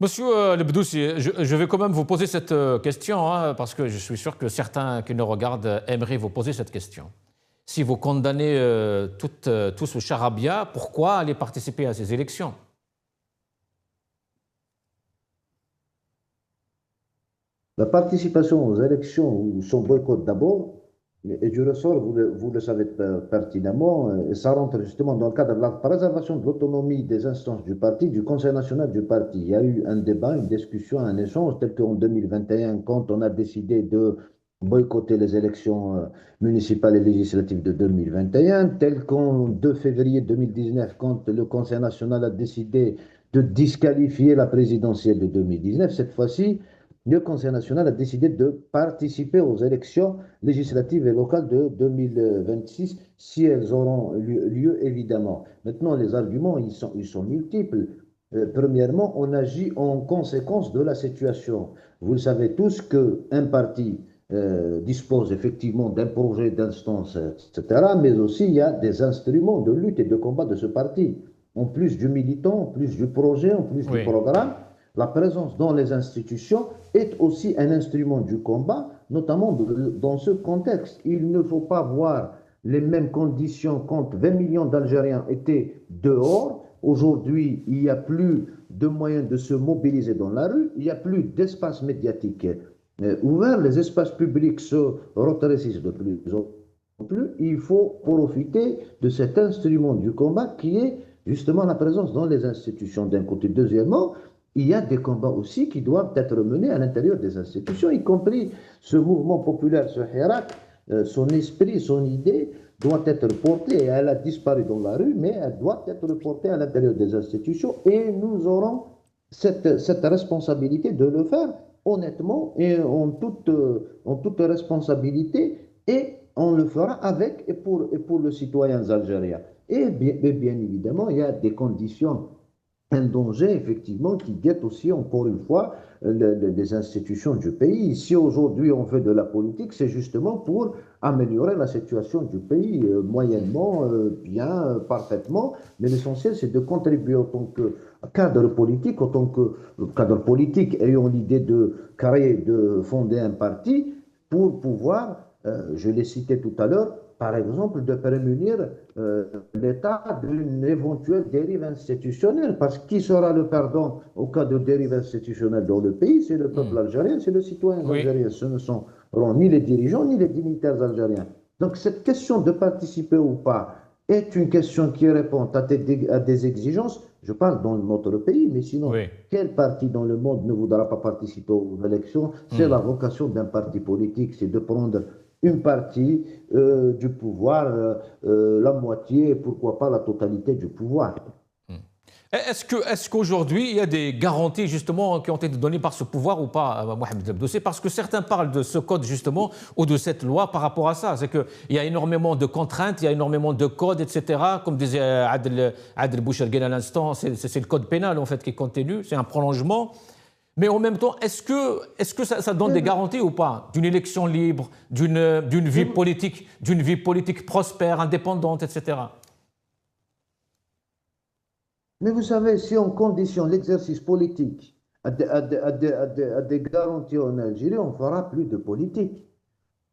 Monsieur Lebdoussi, je vais quand même vous poser cette question, parce que je suis sûr que certains qui nous regardent aimeraient vous poser cette question. Si vous condamnez tout ce charabia, pourquoi aller participer à ces élections? La participation aux élections ou son boycott d'abord est du ressort, vous le savez pertinemment, et ça rentre justement dans le cadre de la préservation de l'autonomie des instances du parti, du Conseil national du parti. Il y a eu un débat, une discussion, un échange, tel qu'en 2021, quand on a décidé de boycotter les élections municipales et législatives de 2021, tel qu'en 2 février 2019, quand le Conseil national a décidé de disqualifier la présidentielle de 2019. Cette fois-ci, le Conseil national a décidé de participer aux élections législatives et locales de 2026, si elles auront lieu, évidemment. Maintenant, les arguments, ils sont multiples. Premièrement, on agit en conséquence de la situation. Vous le savez tous qu'un parti dispose effectivement d'un projet d'instance, etc., mais aussi il y a des instruments de lutte et de combat de ce parti. En plus du militant, en plus du projet, en plus du programme, la présence dans les institutions est aussi un instrument du combat, notamment dans ce contexte. Il ne faut pas voir les mêmes conditions quand 20 millions d'Algériens étaient dehors. Aujourd'hui, il n'y a plus de moyens de se mobiliser dans la rue, il n'y a plus d'espace médiatique ouvert, les espaces publics se rétrécissent de plus en plus. Il faut profiter de cet instrument du combat qui est justement la présence dans les institutions d'un côté. Deuxièmement, il y a des combats aussi qui doivent être menés à l'intérieur des institutions, y compris ce mouvement populaire, ce Hirak, son esprit, son idée doit être portée, et elle a disparu dans la rue, mais elle doit être portée à l'intérieur des institutions, et nous aurons cette responsabilité de le faire honnêtement et en toute responsabilité, et on le fera avec et pour les citoyens algériens. Et bien évidemment, il y a des conditions, un danger effectivement qui guette aussi encore une fois les institutions du pays. Si aujourd'hui on fait de la politique, c'est justement pour améliorer la situation du pays, moyennement, bien, parfaitement, mais l'essentiel c'est de contribuer en tant que cadre politique, ayant l'idée de créer, de fonder un parti pour pouvoir, je l'ai cité tout à l'heure, par exemple, de prémunir l'État d'une éventuelle dérive institutionnelle. Parce que qui sera le perdant au cas de dérive institutionnelle dans le pays? C'est le peuple algérien, c'est le citoyen algérien. Ce ne seront ni les dirigeants, ni les dignitaires algériens. Donc cette question de participer ou pas est une question qui répond à des exigences. Je parle dans notre pays, mais sinon, quel parti dans le monde ne voudra pas participer aux élections? C'est la vocation d'un parti politique, c'est de prendre une partie du pouvoir, la moitié, pourquoi pas la totalité du pouvoir. Est-ce qu'aujourd'hui, il y a des garanties justement qui ont été données par ce pouvoir ou pas, Mohamed Lebdoussi? Parce que certains parlent de ce code justement ou de cette loi par rapport à ça. C'est qu'il y a énormément de contraintes, il y a énormément de codes, etc. Comme disait Adel Boucherguel à l'instant, c'est le code pénal en fait qui est contenu, c'est un prolongement. Mais en même temps, est-ce que ça donne des garanties ou pas d'une élection libre, d'une vie politique prospère, indépendante, etc. Mais vous savez, si on conditionne l'exercice politique à des garanties en Algérie, on ne fera plus de politique.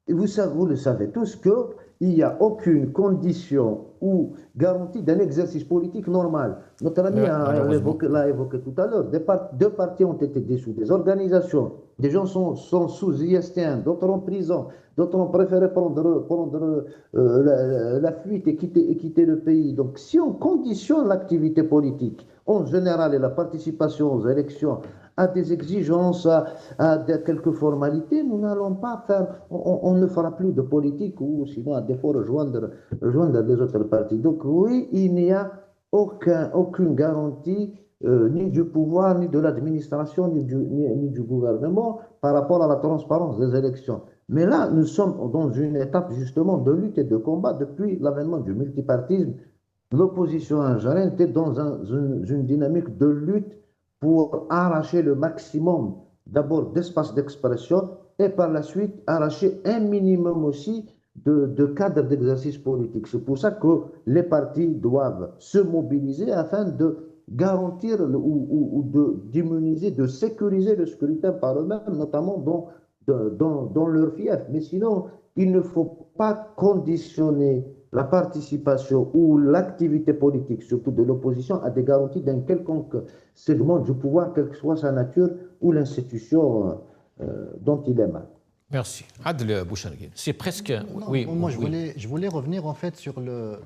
Et vous le savez tous qu'il il n'y a aucune condition ou garantie d'un exercice politique normal. Notre ami l'a évoqué tout à l'heure. Deux partis ont été dissous, des organisations, des gens sont sous IST1, d'autres en prison, d'autres ont préféré prendre la fuite et quitter le pays. Donc si on conditionne l'activité politique en général et la participation aux élections à des exigences, à quelques formalités, nous n'allons pas faire, on ne fera plus de politique ou sinon à défaut rejoindre les autres partis. Donc oui, il n'y a aucune garantie ni du pouvoir, ni de l'administration, ni du gouvernement par rapport à la transparence des élections. Mais là, nous sommes dans une étape justement de lutte et de combat depuis l'avènement du multipartisme. L'opposition algérienne était dans une dynamique de lutte pour arracher le maximum d'abord d'espace d'expression et par la suite arracher un minimum aussi de cadre d'exercice politique. C'est pour ça que les partis doivent se mobiliser afin de garantir ou d'immuniser, de sécuriser le scrutin par eux-mêmes, notamment dans leur fief. Mais sinon, il ne faut pas conditionner la participation ou l'activité politique, surtout de l'opposition, à des garanties d'un quelconque segment du pouvoir, quelle que soit sa nature ou l'institution dont il est mal. Merci. Adel Boucharguine, c'est presque... Moi, je voulais revenir en fait sur le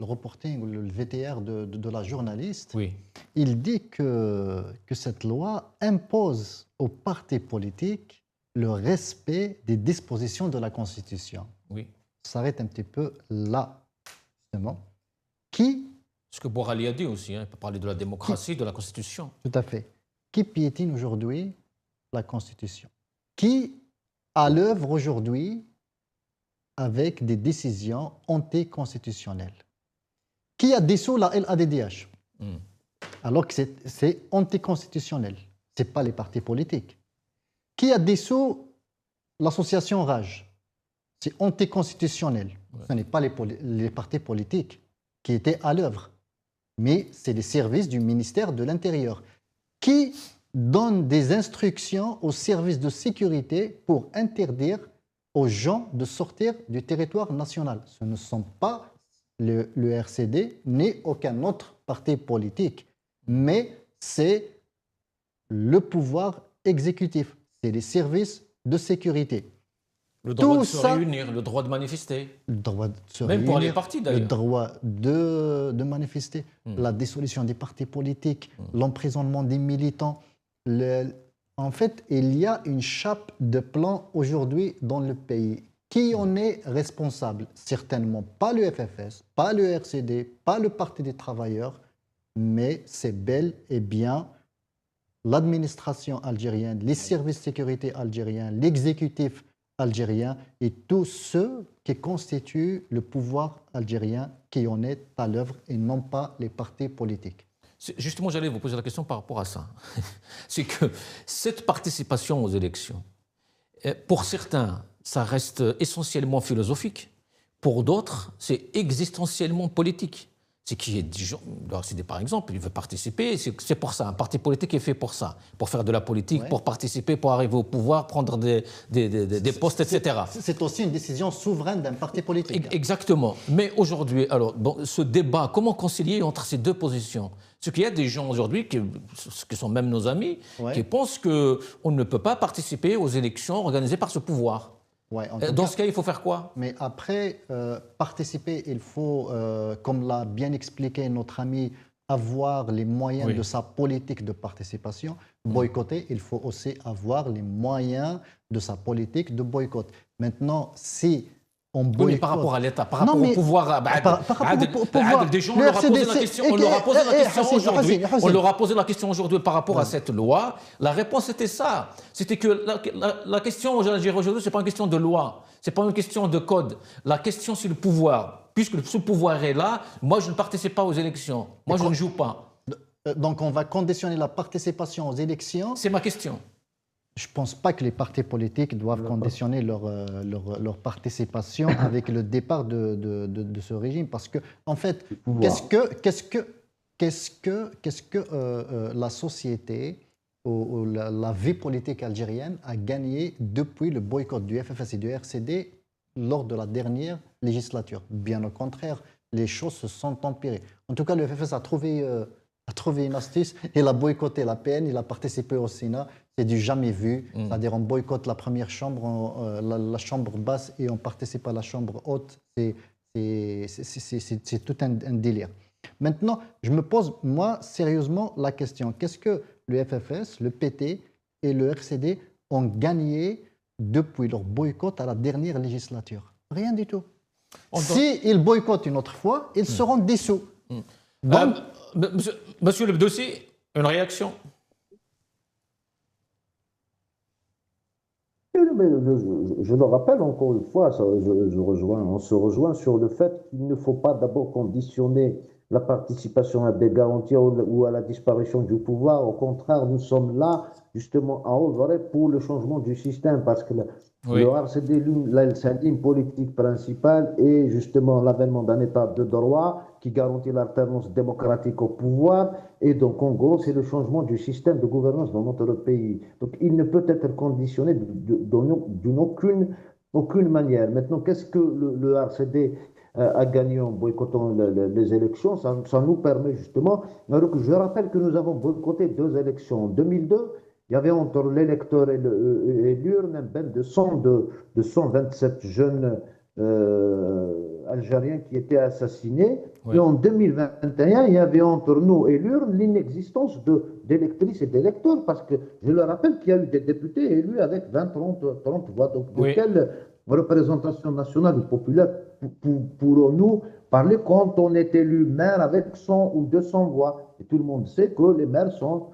reporting ou le VTR de la journaliste. Oui. Il dit que cette loi impose aux partis politiques le respect des dispositions de la Constitution. Oui. S'arrête un petit peu là, justement. Ce que Bourali a dit aussi, il peut parler de la démocratie, de la Constitution. Tout à fait. Qui piétine aujourd'hui la Constitution? Qui à l'œuvre aujourd'hui avec des décisions anticonstitutionnelles? Qui a dissous la LADDH? Alors que c'est anticonstitutionnel. Ce n'est pas les partis politiques. Qui a dissous l'association RAGE? C'est anticonstitutionnel. Ce n'est pas les partis politiques qui étaient à l'œuvre, mais c'est les services du ministère de l'Intérieur qui donnent des instructions aux services de sécurité pour interdire aux gens de sortir du territoire national. Ce ne sont pas le RCD ni aucun autre parti politique, mais c'est le pouvoir exécutif, c'est les services de sécurité. Le droit de se réunir, le droit de manifester. Le droit de se réunir. Même pour les partis d'ailleurs. Le droit de manifester, la dissolution des partis politiques, l'emprisonnement des militants. En fait, il y a une chape de plomb aujourd'hui dans le pays. Qui en est responsable? Certainement pas le FFS, pas le RCD, pas le Parti des travailleurs, mais c'est bel et bien l'administration algérienne, les services de sécurité algériens, l'exécutif algérien et tous ceux qui constituent le pouvoir algérien qui en est à l'œuvre et non pas les partis politiques. Justement, j'allais vous poser la question par rapport à ça. C'est que cette participation aux élections, pour certains, ça reste essentiellement philosophique. Pour d'autres, c'est existentiellement politique. C'est qui est Dijon, par exemple, il veut participer, c'est pour ça. Un parti politique est fait pour ça, pour faire de la politique, ouais. Pour participer, pour arriver au pouvoir, prendre des postes, etc. C'est aussi une décision souveraine d'un parti politique. Exactement. Mais aujourd'hui, alors, ce débat, comment concilier entre ces deux positions? Parce qu'il y a des gens aujourd'hui, qui sont même nos amis, ouais. Qui pensent qu'on ne peut pas participer aux élections organisées par ce pouvoir. Ouais, dans ce cas, il faut faire quoi? Mais après, participer, il faut, comme l'a bien expliqué notre ami, avoir les moyens de sa politique de participation. Boycotter, il faut aussi avoir les moyens de sa politique de boycott. Maintenant, si on boycotte... Oui, par rapport à l'État, par rapport au pouvoir... Des gens, on leur a posé la question, aujourd'hui. On leur a posé la question aujourd'hui par rapport à cette loi. La réponse était ça. C'était que la question aujourd'hui, ce n'est pas une question de loi, ce n'est pas une question de code. La question, c'est le pouvoir. Puisque ce pouvoir est là, moi, je ne participe pas aux élections. Moi, je ne joue pas. Donc, on va conditionner la participation aux élections. C'est ma question. Je ne pense pas que les partis politiques doivent conditionner leur participation avec le départ de ce régime. Parce que, en fait, qu'est-ce que la société ou la vie politique algérienne a gagné depuis le boycott du FFS et du RCD lors de la dernière législature. Bien au contraire, les choses se sont empirées. En tout cas, le FFS a trouvé une astuce. Il a boycotté la PN, il a participé au Sénat. C'est du jamais vu. C'est-à-dire, on boycotte la première chambre, la chambre basse, et on participe à la chambre haute. C'est tout un délire. Maintenant, je me pose, moi, sérieusement, la question. Qu'est-ce que le FFS, le PT et le RCD ont gagné depuis leur boycott à la dernière législature? Rien du tout. S'ils boycottent une autre fois, ils seront dissous. Donc, Monsieur le Bdoussi, une réaction? Je le rappelle encore une fois, on se rejoint sur le fait qu'il ne faut pas d'abord conditionner la participation à des garanties ou à la disparition du pouvoir. Au contraire, nous sommes là justement à œuvrer pour le changement du système, parce que le RCD, sa ligne politique principale est justement l'avènement d'un État de droit qui garantit l'alternance démocratique au pouvoir. Et donc, en gros, c'est le changement du système de gouvernance dans notre pays. Donc, il ne peut être conditionné d'une aucune manière. Maintenant, qu'est-ce que le RCD a gagné en boycottant les élections? Ça nous permet justement... Alors, je rappelle que nous avons boycotté 2 élections. En 2002, il y avait entre l'électeur et l'urne un bain de 127 jeunes Algériens qui étaient assassinés. Et en 2021, il y avait entre nous et l'urne l'inexistence d'électrices et d'électeurs, parce que je le rappelle qu'il y a eu des députés élus avec 20-30 voix. Donc, de quelle représentation nationale ou populaire pourrons-nous parler quand on est élu maire avec 100 ou 200 voix? Et tout le monde sait que les maires sont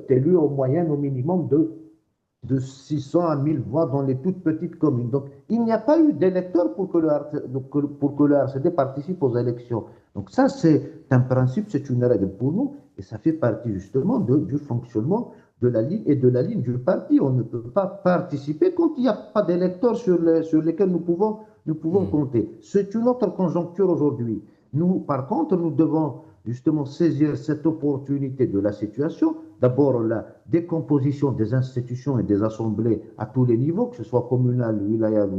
élus au minimum de 600 à 1000 voix dans les toutes petites communes. Donc, il n'y a pas eu d'électeurs pour que le RCD participe aux élections. Donc ça, c'est un principe, c'est une règle pour nous, et ça fait partie justement du fonctionnement de la ligne et de la ligne du parti. On ne peut pas participer quand il n'y a pas d'électeurs sur lesquels nous pouvons compter. C'est une autre conjoncture aujourd'hui. Nous, par contre, nous devons justement saisir cette opportunité de la situation. D'abord, la décomposition des institutions et des assemblées à tous les niveaux, que ce soit communal, wilayal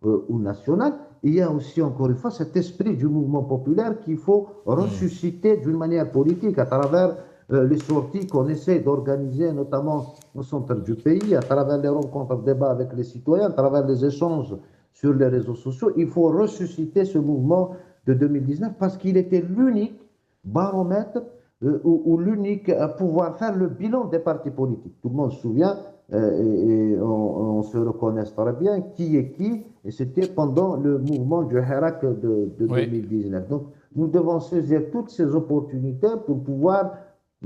ou national. Il y a aussi, encore une fois, cet esprit du mouvement populaire qu'il faut ressusciter d'une manière politique à travers les sorties qu'on essaie d'organiser, notamment au centre du pays, à travers les rencontres, débats avec les citoyens, à travers les échanges sur les réseaux sociaux. Il faut ressusciter ce mouvement de 2019 parce qu'il était l'unique baromètre ou l'unique à pouvoir faire le bilan des partis politiques. Tout le monde se souvient, et on se reconnaît très bien qui est qui, et c'était pendant le mouvement du Hirak de 2019. Donc, nous devons saisir toutes ces opportunités pour pouvoir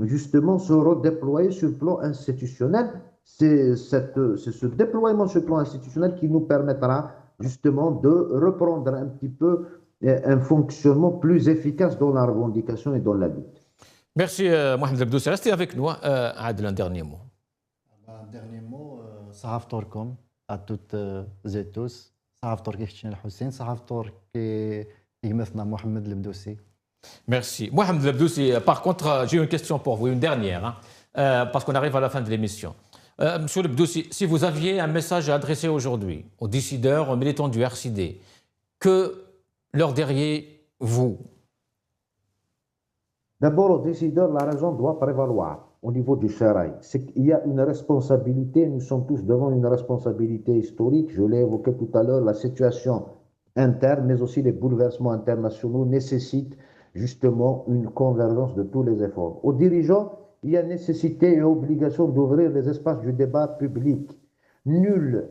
justement se redéployer sur le plan institutionnel. C'est ce déploiement sur le plan institutionnel qui nous permettra justement de reprendre un petit peu un fonctionnement plus efficace dans la revendication et dans la lutte. Merci Mohamed Bdoussi. Restez avec nous. Adel, un dernier mot. Un dernier mot, صحاف توركم à toutes et tous. صحاف تركي حسين الحسين, صحاف تركي يمثلنا محمد البدوسي. Merci. Mohamed Bdoussi, par contre, j'ai une question pour vous, une dernière, parce qu'on arrive à la fin de l'émission. Monsieur le Bdoussi, si vous aviez un message à adresser aujourd'hui aux décideurs, aux militants du RCD, que leur diriez-vous? D'abord, aux décideurs, la raison doit prévaloir au niveau du Sharaï. C'est qu'il y a une responsabilité, nous sommes tous devant une responsabilité historique. Je l'ai évoqué tout à l'heure, la situation interne, mais aussi les bouleversements internationaux nécessitent justement une convergence de tous les efforts. Aux dirigeants, il y a nécessité et obligation d'ouvrir les espaces du débat public. Nulle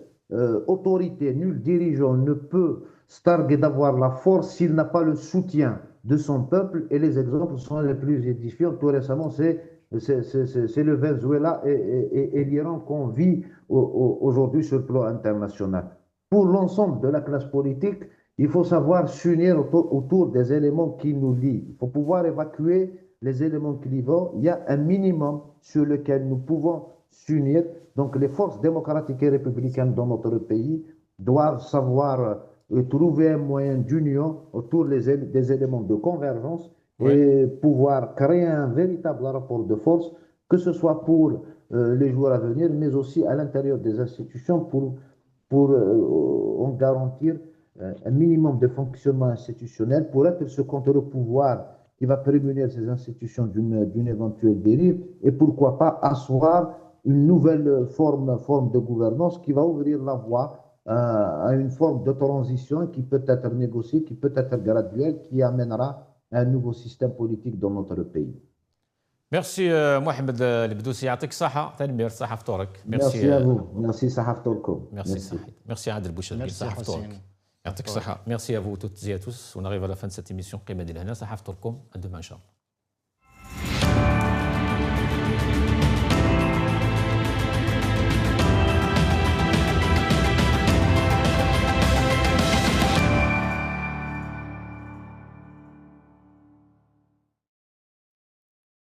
autorité, nul dirigeant ne peut se targuer d'avoir la force s'il n'a pas le soutien de son peuple, et les exemples sont les plus édifiants. Tout récemment, c'est le Venezuela et l'Iran qu'on vit aujourd'hui sur le plan international. Pour l'ensemble de la classe politique, il faut savoir s'unir autour des éléments qui nous lient. Il faut pouvoir évacuer les éléments clivants. Il y a un minimum sur lequel nous pouvons s'unir. Donc les forces démocratiques et républicaines dans notre pays doivent savoir trouver un moyen d'union autour des éléments de convergence et pouvoir créer un véritable rapport de force, que ce soit pour les jours à venir, mais aussi à l'intérieur des institutions pour en garantir un minimum de fonctionnement institutionnel pour être ce contre-pouvoir qui va prémunir ces institutions d'une éventuelle dérive et pourquoi pas asseoir une nouvelle forme de gouvernance qui va ouvrir la voie à une forme de transition qui peut être négociée, qui peut être graduelle, qui amènera un nouveau système politique dans notre pays. Merci Mohamed Lebdoussi, يعطيك الصحة، تنمير صحة فطورك. Merci à vous, merci صحة فطوركم. Merci Saïd. Merci Adel Bouchadli, صحة فطورك. يعطيك الصحة. Merci à vous toutes et à tous. On arrive à la fin de cette émission. قيمة ديال هنا صحة فطوركم. À demain, Inch'Allah.